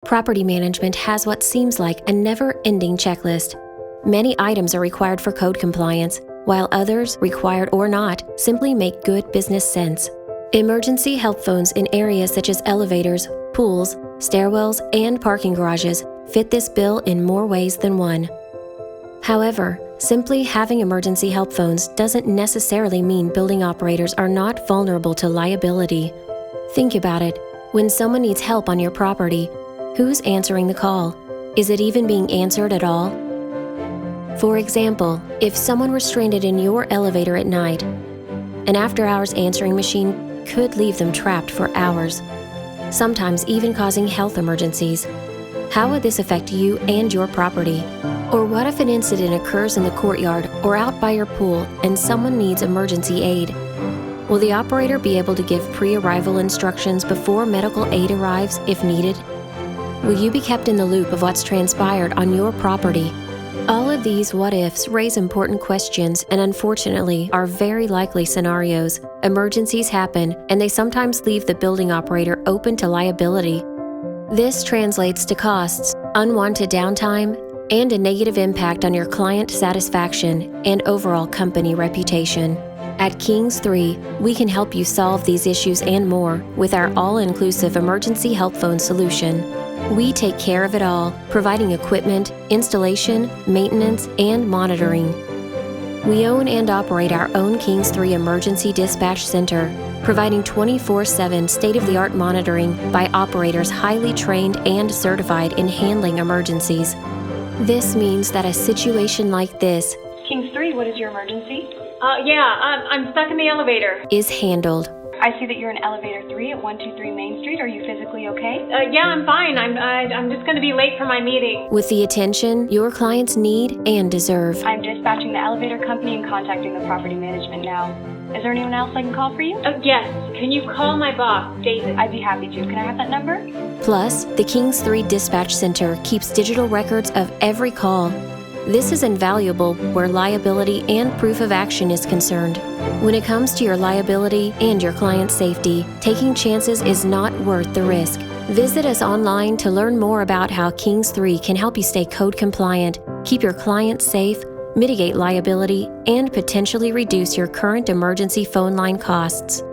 Property management has what seems like a never-ending checklist. Many items are required for code compliance, while others, required or not, simply make good business sense. Emergency help phones in areas such as elevators, pools, stairwells, and parking garages fit this bill in more ways than one. However, simply having emergency help phones doesn't necessarily mean building operators are not vulnerable to liability. Think about it. When someone needs help on your property, who's answering the call? Is it even being answered at all? For example, if someone were stranded in your elevator at night, an after-hours answering machine could leave them trapped for hours, sometimes even causing health emergencies. How would this affect you and your property? Or what if an incident occurs in the courtyard or out by your pool and someone needs emergency aid? Will the operator be able to give pre-arrival instructions before medical aid arrives if needed? Will you be kept in the loop of what's transpired on your property? All of these what-ifs raise important questions and unfortunately are very likely scenarios. Emergencies happen, and they sometimes leave the building operator open to liability. This translates to costs, unwanted downtime, and a negative impact on your client satisfaction and overall company reputation. At Kings 3, we can help you solve these issues and more with our all-inclusive emergency help phone solution. We take care of it all, providing equipment, installation, maintenance, and monitoring. We own and operate our own Kings 3 Emergency Dispatch Center, providing 24/7 state-of-the-art monitoring by operators highly trained and certified in handling emergencies. This means that a situation like this, Kings 3, what is your emergency? I'm stuck in the elevator. is handled. I see that you're in elevator 3 at 123 Main Street. Are you physically okay? I'm fine. I'm just going to be late for my meeting. With the attention your clients need and deserve. I'm dispatching the elevator company and contacting the property management now. Is there anyone else I can call for you? Yes. Can you call my boss, David? I'd be happy to. Can I have that number? Plus, the Kings 3 Dispatch Center keeps digital records of every call. This is invaluable where liability and proof of action is concerned. When it comes to your liability and your client's safety, taking chances is not worth the risk. Visit us online to learn more about how Kings 3 can help you stay code compliant, keep your clients safe, mitigate liability, and potentially reduce your current emergency phone line costs.